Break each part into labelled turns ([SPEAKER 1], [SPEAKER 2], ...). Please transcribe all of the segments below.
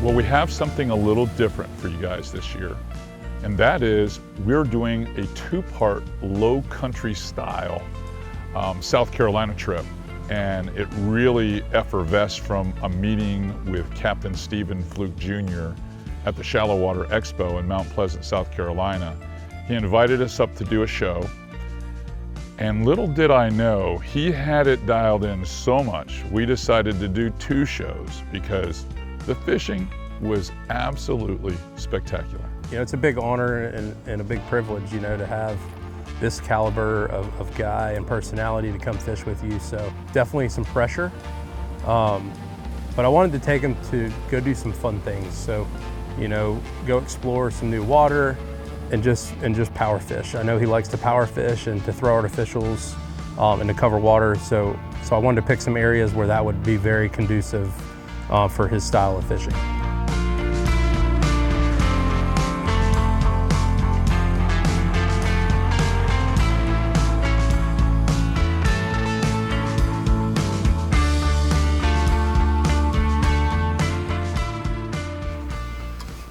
[SPEAKER 1] Well, we have something a little different for you guys this year, and that is we're doing a two-part low country style South Carolina trip. And it really effervesced from a meeting with Captain Stephen Fluke Jr. at the Shallow Water Expo in Mount Pleasant, South Carolina. He invited us up to do a show, and little did I know, he had it dialed in so much, we decided to do 2 shows because the fishing was absolutely spectacular.
[SPEAKER 2] You know, it's a big honor and a big privilege, you know, to have this caliber of guy and personality to come fish with you. So definitely some pressure. But I wanted to take him to go do some fun things. So, you know, go explore some new water and just power fish. I know he likes to power fish and to throw artificials and to cover water. So I wanted to pick some areas where that would be very conducive for his style of fishing.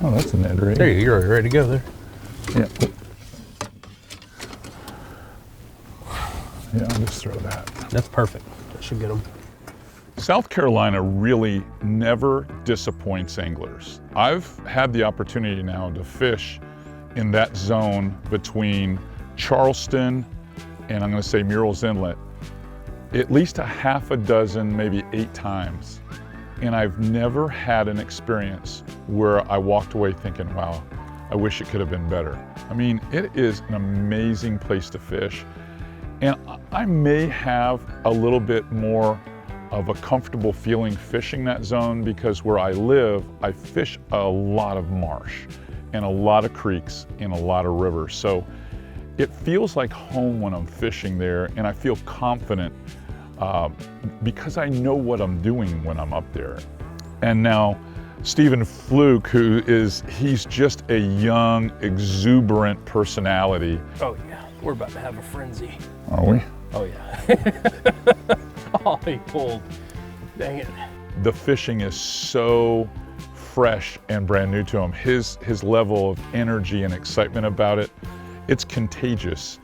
[SPEAKER 1] Oh, that's an Ed.
[SPEAKER 2] There you go, you're ready to go there.
[SPEAKER 1] Yeah. Yeah, I'll just throw that.
[SPEAKER 2] That's perfect. That should get them.
[SPEAKER 1] South Carolina really never disappoints anglers. I've had the opportunity now to fish in that zone between Charleston and I'm going to say Murrel's Inlet at least a half a dozen, maybe 8 times. And I've never had an experience where I walked away thinking, wow, I wish it could have been better. I mean, it is an amazing place to fish. And I may have a little bit more of a comfortable feeling fishing that zone because where I live, I fish a lot of marsh and a lot of creeks and a lot of rivers. So it feels like home when I'm fishing there, and I feel confident because I know what I'm doing when I'm up there. And now Stephen Fluke, he's just a young, exuberant personality.
[SPEAKER 2] Oh yeah, we're about to have a frenzy.
[SPEAKER 1] Are we?
[SPEAKER 2] Oh yeah. Oh, he pulled. Dang it.
[SPEAKER 1] The fishing is so fresh and brand new to him. His level of energy and excitement about it, it's contagious.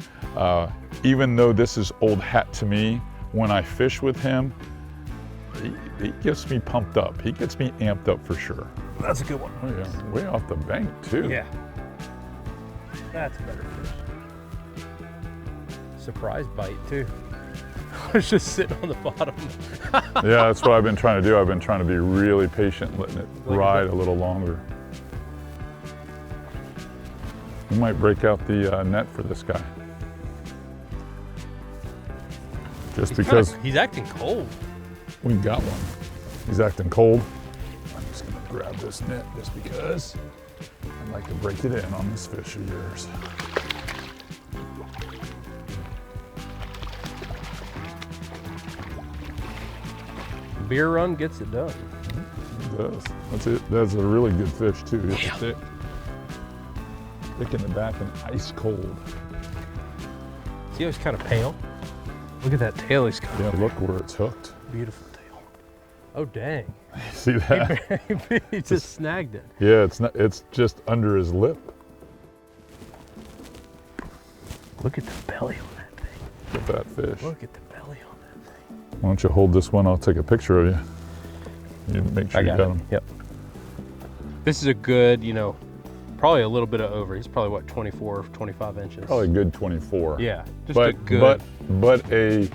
[SPEAKER 1] Even though this is old hat to me, when I fish with him, he gets me pumped up. He gets me amped up for sure.
[SPEAKER 2] That's a good one.
[SPEAKER 1] Oh yeah, way off the bank too.
[SPEAKER 2] Yeah. That's a better fish. Surprise bite too. I was just sitting on the bottom.
[SPEAKER 1] Yeah, that's what I've been trying to do. I've been trying to be really patient, letting it ride a little longer. We might break out the net for this guy. Just because
[SPEAKER 2] he's acting cold.
[SPEAKER 1] We got one. He's acting cold. I'm just gonna grab this net just because I'd like to break it in on this fish of yours.
[SPEAKER 2] Beer run gets it done.
[SPEAKER 1] It does. That's it. That's a really good fish too. It's thick. Thick in the back and ice cold.
[SPEAKER 2] See how he's kind of pale? Look at that tail he's got.
[SPEAKER 1] Yeah, look where it's hooked.
[SPEAKER 2] Beautiful tail. Oh dang.
[SPEAKER 1] See that?
[SPEAKER 2] He just snagged it.
[SPEAKER 1] Yeah, it's just under his lip.
[SPEAKER 2] Look at the belly on that thing.
[SPEAKER 1] Look at that fish.
[SPEAKER 2] Look at the belly on that thing.
[SPEAKER 1] Why don't you hold this one? I'll take a picture of you. You make sure you got him.
[SPEAKER 2] Yep. This is a good, you know, probably a little bit of over. He's probably what, 24, 25 inches.
[SPEAKER 1] Probably a good 24.
[SPEAKER 2] Yeah, just a good.
[SPEAKER 1] But a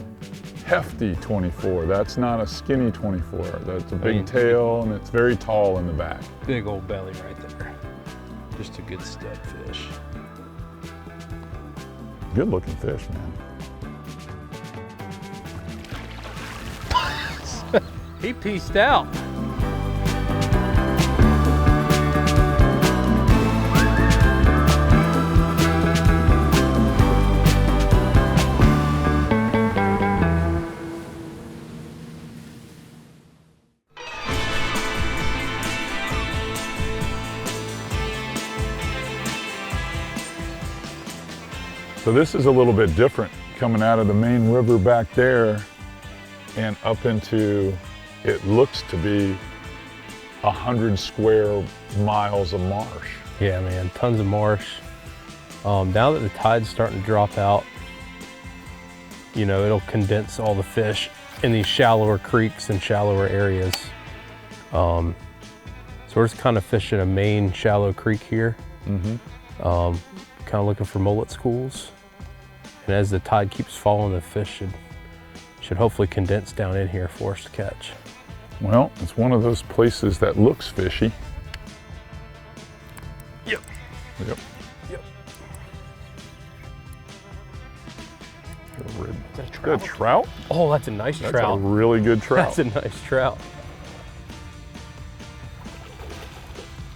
[SPEAKER 1] hefty 24. That's not a skinny 24. That's a big tail and it's very tall in the back.
[SPEAKER 2] Big old belly right there. Just a good stud fish.
[SPEAKER 1] Good looking fish, man.
[SPEAKER 2] He pieced out.
[SPEAKER 1] So this is a little bit different, coming out of the main river back there and up into, it looks to be 100 square miles of marsh.
[SPEAKER 2] Yeah, man, tons of marsh. Now that the tide's starting to drop out, you know, it'll condense all the fish in these shallower creeks and shallower areas. So we're just kind of fishing a main shallow creek here. Kind of looking for mullet schools. And as the tide keeps falling, the fish should hopefully condense down in here for us to catch.
[SPEAKER 1] Well, it's one of those places that looks fishy.
[SPEAKER 2] Yep.
[SPEAKER 1] Yep.
[SPEAKER 2] Yep.
[SPEAKER 1] Is that a trout? Good trout?
[SPEAKER 2] Oh, that's a nice trout.
[SPEAKER 1] That's a really good trout.
[SPEAKER 2] That's a nice trout.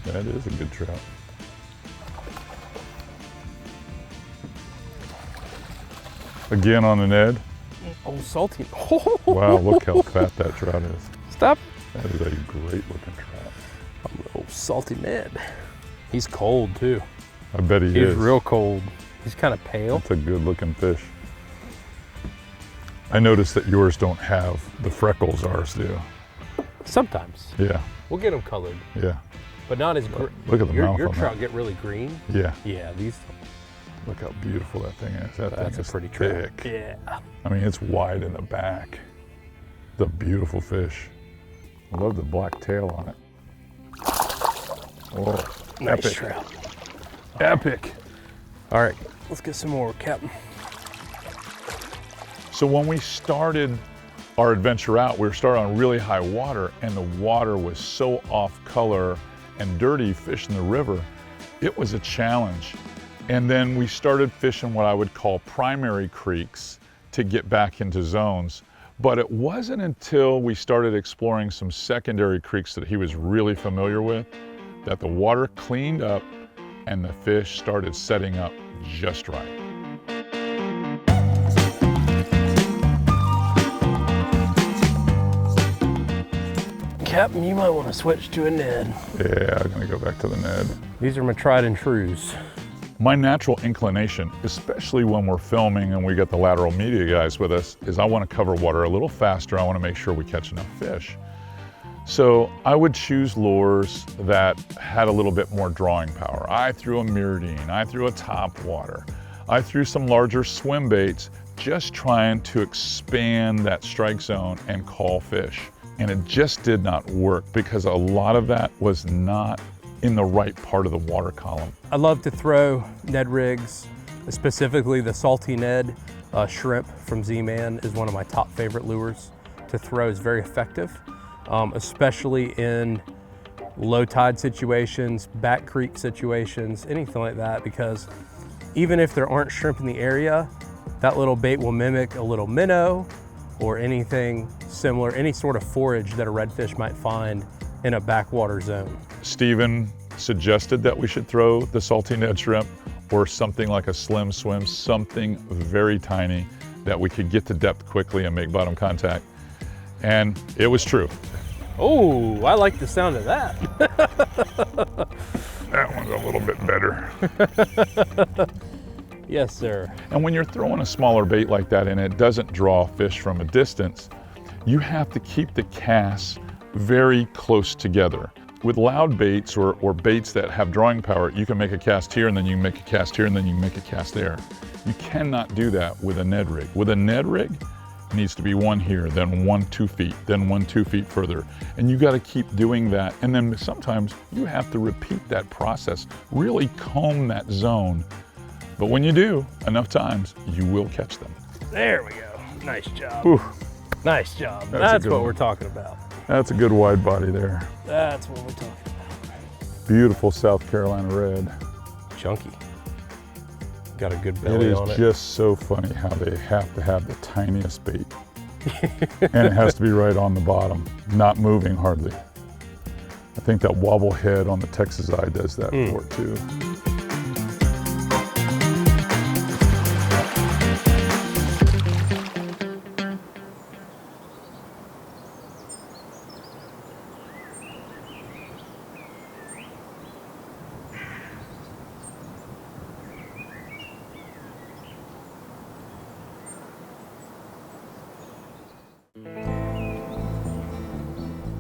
[SPEAKER 1] That is a good trout. Again on the Ned.
[SPEAKER 2] Oh, salty.
[SPEAKER 1] Wow, look how fat that trout is.
[SPEAKER 2] Stop.
[SPEAKER 1] That is a great looking trout.
[SPEAKER 2] A little salty Ned. He's cold too.
[SPEAKER 1] I bet he is.
[SPEAKER 2] He's real cold. He's kind of pale.
[SPEAKER 1] That's a good looking fish. I noticed that yours don't have the freckles ours do.
[SPEAKER 2] Sometimes.
[SPEAKER 1] Yeah.
[SPEAKER 2] We'll get them colored.
[SPEAKER 1] Yeah.
[SPEAKER 2] But not as green.
[SPEAKER 1] Look at the mouth
[SPEAKER 2] Your
[SPEAKER 1] on
[SPEAKER 2] trout
[SPEAKER 1] that.
[SPEAKER 2] get really green.
[SPEAKER 1] Yeah.
[SPEAKER 2] Yeah, these.
[SPEAKER 1] Look how beautiful that thing is. That's
[SPEAKER 2] a pretty trout. Yeah.
[SPEAKER 1] I mean, it's wide in the back. It's a beautiful fish. I love the black tail on it. Oh,
[SPEAKER 2] Nice
[SPEAKER 1] epic.
[SPEAKER 2] trout.
[SPEAKER 1] Epic.
[SPEAKER 2] All right, let's get some more, Captain.
[SPEAKER 1] So when we started our adventure out, we were starting on really high water, and the water was so off color and dirty, fish in the river. It was a challenge. And then we started fishing what I would call primary creeks to get back into zones. But it wasn't until we started exploring some secondary creeks that he was really familiar with that the water cleaned up and the fish started setting up just right.
[SPEAKER 2] Captain, you might want to switch to a Ned.
[SPEAKER 1] Yeah, I'm gonna go back to the Ned.
[SPEAKER 2] These are my tried and trues.
[SPEAKER 1] My natural inclination, especially when we're filming and we get the lateral media guys with us, is I want to cover water a little faster. I want to make sure we catch enough fish. So I would choose lures that had a little bit more drawing power. I threw a Mirrodine, I threw a top water, I threw some larger swim baits, just trying to expand that strike zone and call fish. And it just did not work because a lot of that was not in the right part of the water column.
[SPEAKER 2] I love to throw Ned rigs, specifically the salty Ned. Shrimp from Z-Man is one of my top favorite lures to throw. It's very effective, especially in low tide situations, back creek situations, anything like that, because even if there aren't shrimp in the area, that little bait will mimic a little minnow or anything similar, any sort of forage that a redfish might find in a backwater zone.
[SPEAKER 1] Steven suggested that we should throw the salty Ned shrimp or something like a slim swim, something very tiny that we could get to depth quickly and make bottom contact. And it was true.
[SPEAKER 2] Oh, I like the sound of that.
[SPEAKER 1] That one's a little bit better.
[SPEAKER 2] Yes, sir.
[SPEAKER 1] And when you're throwing a smaller bait like that and it doesn't draw fish from a distance, you have to keep the casts very close together. With loud baits or baits that have drawing power, you can make a cast here and then you make a cast here and then you make a cast there. You cannot do that with a Ned rig. With a Ned rig, it needs to be one here, then 1 2 feet, then 1 2 feet further. And you gotta keep doing that. And then sometimes you have to repeat that process, really comb that zone. But when you do, enough times, you will catch them.
[SPEAKER 2] There we go. Nice job.
[SPEAKER 1] Whew.
[SPEAKER 2] Nice job.
[SPEAKER 1] That's
[SPEAKER 2] That's
[SPEAKER 1] a good
[SPEAKER 2] what
[SPEAKER 1] one.
[SPEAKER 2] we're talking about.
[SPEAKER 1] That's a good wide body there.
[SPEAKER 2] That's what we're talking about.
[SPEAKER 1] Beautiful South Carolina red.
[SPEAKER 2] Chunky. Got a good
[SPEAKER 1] It
[SPEAKER 2] belly
[SPEAKER 1] is
[SPEAKER 2] on it.
[SPEAKER 1] just so funny how they have to have the tiniest bait. And it has to be right on the bottom, not moving hardly. I think that wobble head on the Texas eye does that for it too.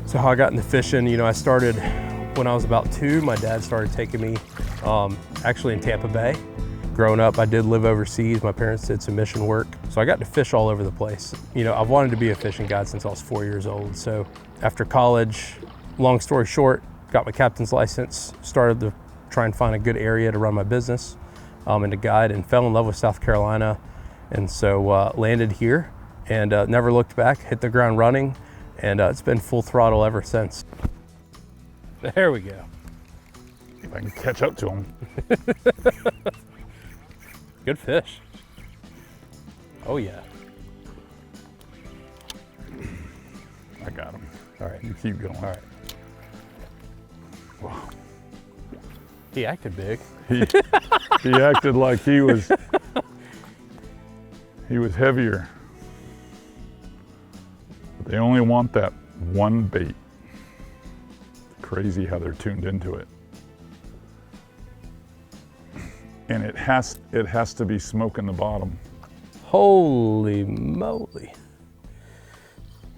[SPEAKER 2] So how I got into fishing, you know, I started when I was about 2. My dad started taking me actually in Tampa Bay. Growing up, I did live overseas. My parents did some mission work. So I got to fish all over the place. You know, I've wanted to be a fishing guide since I was 4 years old. So after college, long story short, got my captain's license, started to try and find a good area to run my business and to guide, and fell in love with South Carolina. And so landed here and never looked back, hit the ground running, and it's been full throttle ever since. There we go.
[SPEAKER 1] If I can catch up to him.
[SPEAKER 2] Good fish. Oh yeah.
[SPEAKER 1] I got him.
[SPEAKER 2] All right.
[SPEAKER 1] You keep going.
[SPEAKER 2] All right.
[SPEAKER 1] Wow.
[SPEAKER 2] He acted big.
[SPEAKER 1] He acted like he was heavier. But they only want that one bait. Crazy how they're tuned into it. And it has to be smoking the bottom.
[SPEAKER 2] Holy moly.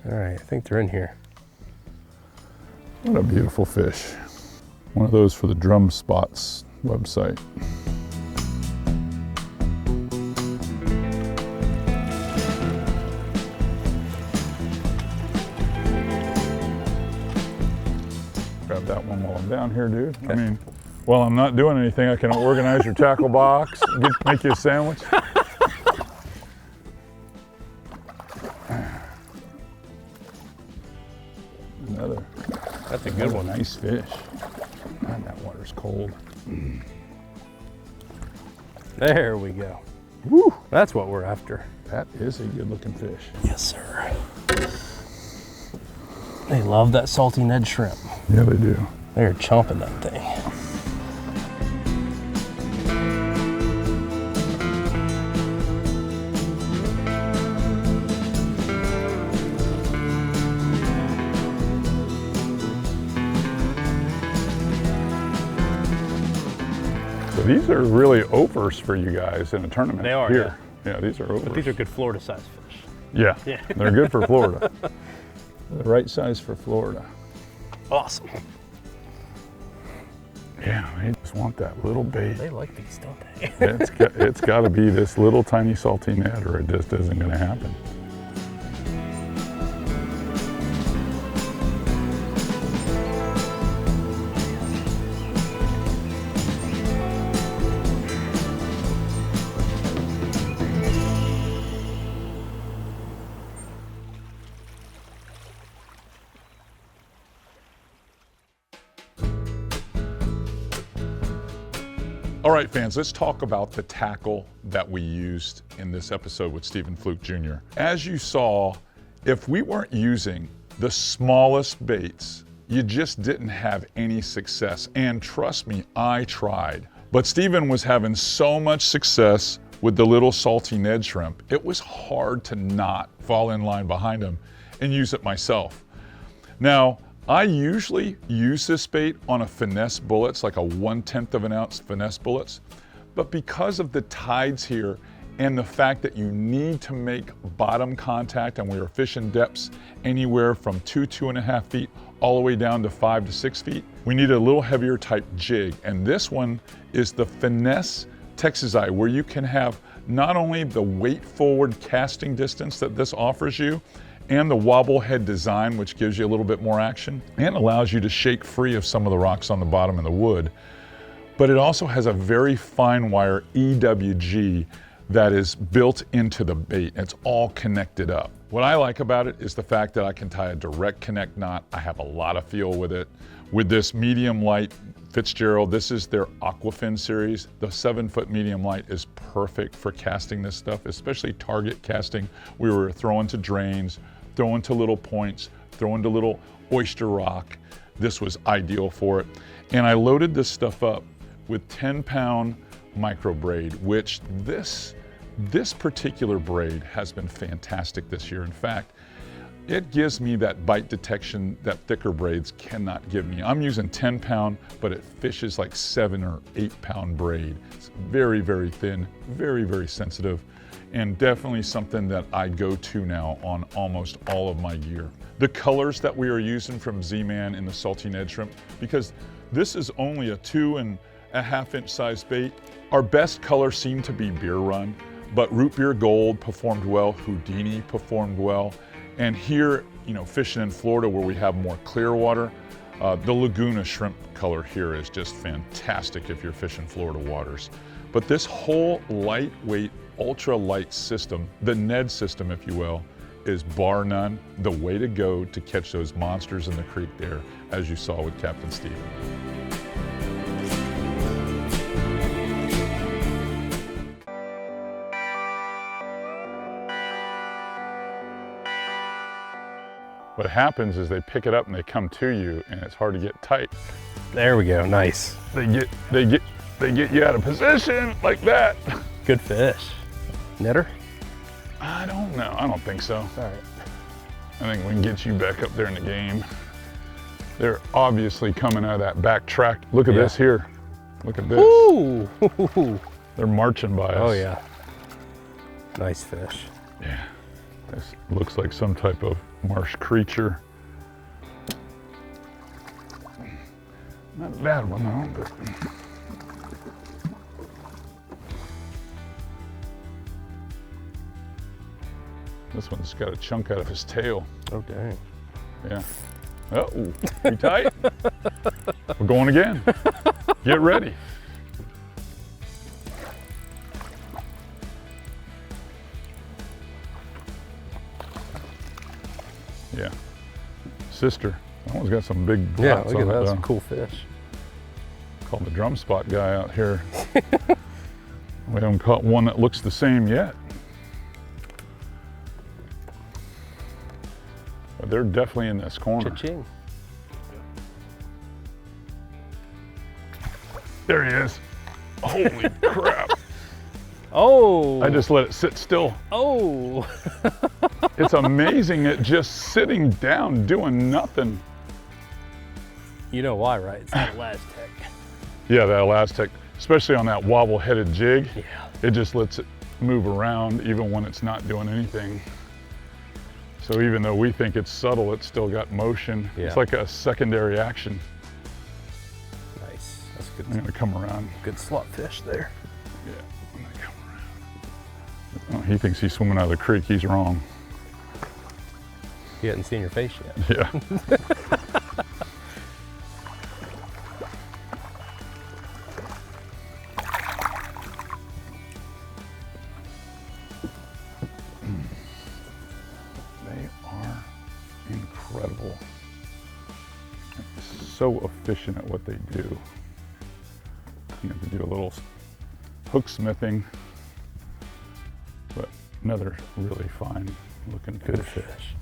[SPEAKER 2] All right, I think they're in here.
[SPEAKER 1] What a beautiful fish. One of those for the Drum Spots website. Grab that one while I'm down here, dude.
[SPEAKER 2] Okay.
[SPEAKER 1] I mean, while I'm not doing anything, I can organize your tackle box, make you a sandwich. Another.
[SPEAKER 2] That's a good one.
[SPEAKER 1] Nice fish. God, that water's cold.
[SPEAKER 2] There we go.
[SPEAKER 1] Woo!
[SPEAKER 2] That's what we're after.
[SPEAKER 1] That is a good looking fish.
[SPEAKER 2] Yes, sir. They love that salty Ned shrimp.
[SPEAKER 1] Yeah, they do.
[SPEAKER 2] They're chomping that thing.
[SPEAKER 1] So these are really overs for you guys in a tournament.
[SPEAKER 2] They are,
[SPEAKER 1] here. Yeah, these are overs.
[SPEAKER 2] But these are good Florida size fish.
[SPEAKER 1] Yeah,
[SPEAKER 2] Yeah.
[SPEAKER 1] they're good for Florida. The right size for Florida.
[SPEAKER 2] Awesome.
[SPEAKER 1] Yeah, they just want that little bait.
[SPEAKER 2] They like these, don't they?
[SPEAKER 1] It's got to be this little tiny salty Ned, or it just isn't going to happen. All right, fans, let's talk about the tackle that we used in this episode with Stephen Fluke Jr. As you saw, if we weren't using the smallest baits, you just didn't have any success. And trust me, I tried. But Stephen was having so much success with the little salty Ned shrimp, it was hard to not fall in line behind him and use it myself. Now, I usually use this bait on a finesse bullets, like a 1/10 of an ounce finesse bullets. But because of the tides here and the fact that you need to make bottom contact, and we are fishing depths anywhere from 2.5 feet, all the way down to 5 to 6 feet, we need a little heavier type jig. And this one is the finesse Texas-eye, where you can have not only the weight forward casting distance that this offers you, and the wobble head design, which gives you a little bit more action and allows you to shake free of some of the rocks on the bottom of the wood. But it also has a very fine wire EWG that is built into the bait. It's all connected up. What I like about it is the fact that I can tie a direct connect knot. I have a lot of feel with it. With this medium light Fitzgerald, this is their Aquafin series. The 7-foot medium light is perfect for casting this stuff, especially target casting. We were throwing to drains, throwing to little points, throwing to little oyster rock. This was ideal for it. And I loaded this stuff up with 10-pound micro braid, which this particular braid has been fantastic this year. In fact, it gives me that bite detection that thicker braids cannot give me. I'm using 10-pound, but it fishes like 7 or 8-pound braid. It's very, very thin, very, very sensitive. and definitely something that I go to now on almost all of my gear. The colors that we are using from Z-Man in the Salty Ned Shrimp, because this is only a 2.5 inch size bait. Our best color seemed to be Beer Run, but Root Beer Gold performed well, Houdini performed well, and here, you know, fishing in Florida where we have more clear water, the Laguna shrimp color here is just fantastic if you're fishing Florida waters. But this whole lightweight, ultra light system, the Ned system, if you will, is bar none the way to go to catch those monsters in the creek there, as you saw with Captain Steve. What happens is they pick it up and they come to you, and it's hard to get tight.
[SPEAKER 2] There we go, nice.
[SPEAKER 1] They get you out of position like that.
[SPEAKER 2] Good fish. Knitter?
[SPEAKER 1] I don't know, I don't think so.
[SPEAKER 2] All right.
[SPEAKER 1] I think we can get you back up there in the game. They're obviously coming out of that back track. Look at this here. Look at this.
[SPEAKER 2] Ooh.
[SPEAKER 1] They're marching by us.
[SPEAKER 2] Oh yeah. Nice fish.
[SPEAKER 1] Yeah. This looks like some type of marsh creature. Not a bad one though, but. This one's got a chunk out of his tail.
[SPEAKER 2] Oh dang.
[SPEAKER 1] Yeah. Uh-oh, we tight? We're going again. Get ready. Yeah. Sister. That one's got some big
[SPEAKER 2] Yeah,
[SPEAKER 1] dots
[SPEAKER 2] look at
[SPEAKER 1] on it,
[SPEAKER 2] that. That's
[SPEAKER 1] though.
[SPEAKER 2] a cool fish.
[SPEAKER 1] Called the drum spot guy out here. We haven't caught one that looks the same yet. But they're definitely in this corner.
[SPEAKER 2] Cha-ching.
[SPEAKER 1] There he is. Holy crap.
[SPEAKER 2] Oh.
[SPEAKER 1] I just let it sit still.
[SPEAKER 2] Oh.
[SPEAKER 1] It's amazing it just sitting down doing nothing.
[SPEAKER 2] You know why, right? It's that Elastic.
[SPEAKER 1] Yeah, that elastic, especially on that wobble-headed jig,
[SPEAKER 2] Yeah.
[SPEAKER 1] it just lets it move around even when it's not doing anything. So even though we think it's subtle, it's still got motion.
[SPEAKER 2] Yeah.
[SPEAKER 1] It's like a secondary action.
[SPEAKER 2] Nice. That's good.
[SPEAKER 1] I'm gonna come around.
[SPEAKER 2] Good slot fish there.
[SPEAKER 1] Yeah, I'm gonna come around. Oh, he thinks he's swimming out of the creek, he's wrong.
[SPEAKER 2] You hadn't seen your face yet.
[SPEAKER 1] Yeah. They are incredible. So efficient at what they do. You have to do a little hook smithing, but another really fine looking
[SPEAKER 2] Good
[SPEAKER 1] fish.
[SPEAKER 2] fish.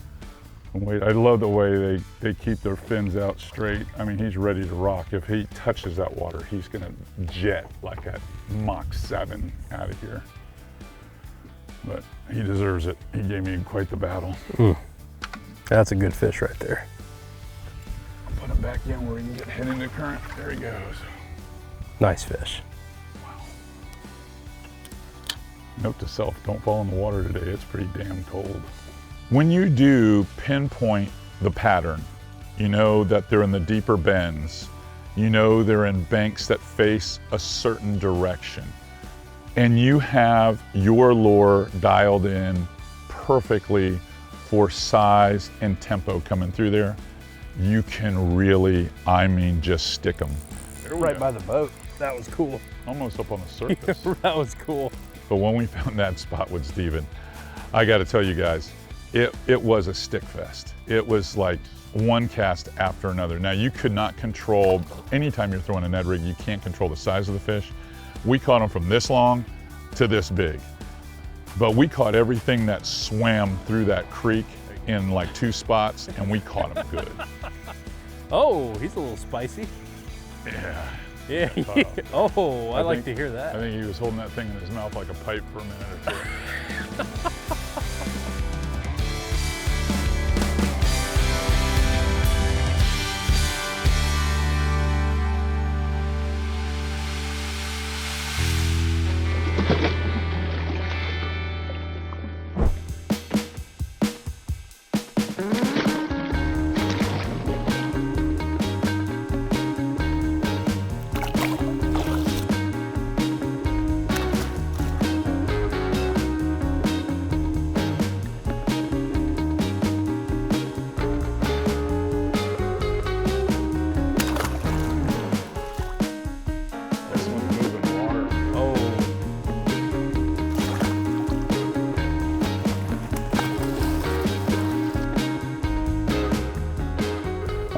[SPEAKER 1] Wait, I love the way they keep their fins out straight. I mean, he's ready to rock. If he touches that water, he's gonna jet like a Mach 7 out of here. But he deserves it. He gave me quite the battle.
[SPEAKER 2] That's a good fish right there.
[SPEAKER 1] Put him back in where he can get hit in the current. There he goes.
[SPEAKER 2] Nice fish.
[SPEAKER 1] Note to self, don't fall in the water today. It's pretty damn cold. When you do pinpoint the pattern, you know that they're in the deeper bends. You know they're in banks that face a certain direction. And you have your lure dialed in perfectly for size and tempo coming through there. You can really, I mean, just stick them.
[SPEAKER 2] They're right by the boat. That was cool.
[SPEAKER 1] Almost up on the surface.
[SPEAKER 2] That was cool.
[SPEAKER 1] But when we found that spot with Steven, I got to tell you guys, it was a stick fest. It was like one cast after another. Now you could not control, anytime you're throwing a Ned rig, you can't control the size of the fish. We caught them from this long to this big. But we caught everything that swam through that creek in like 2 spots, and we caught them good.
[SPEAKER 2] Oh, he's a little spicy.
[SPEAKER 1] Yeah.
[SPEAKER 2] Yeah. Oh, I like to hear that.
[SPEAKER 1] I think he was holding that thing in his mouth like a pipe for a minute or two.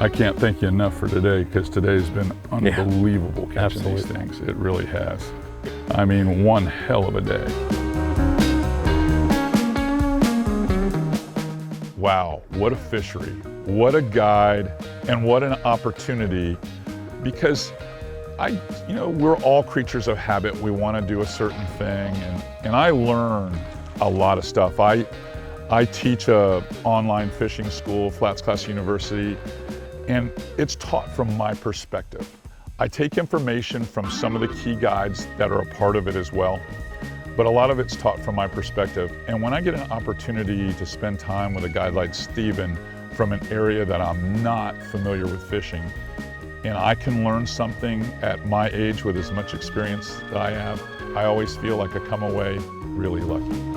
[SPEAKER 1] I can't thank you enough for today, because today's been unbelievable catching these things. It really has. I mean, one hell of a day. Wow, what a fishery, what a guide, and what an opportunity, because we're all creatures of habit. We want to do a certain thing, and I learn a lot of stuff. I teach a online fishing school, FlatsClass University, and it's taught from my perspective. I take information from some of the key guides that are a part of it as well, but a lot of it's taught from my perspective. And when I get an opportunity to spend time with a guide like Steven from an area that I'm not familiar with fishing, and I can learn something at my age with as much experience that I have, I always feel like I come away really lucky.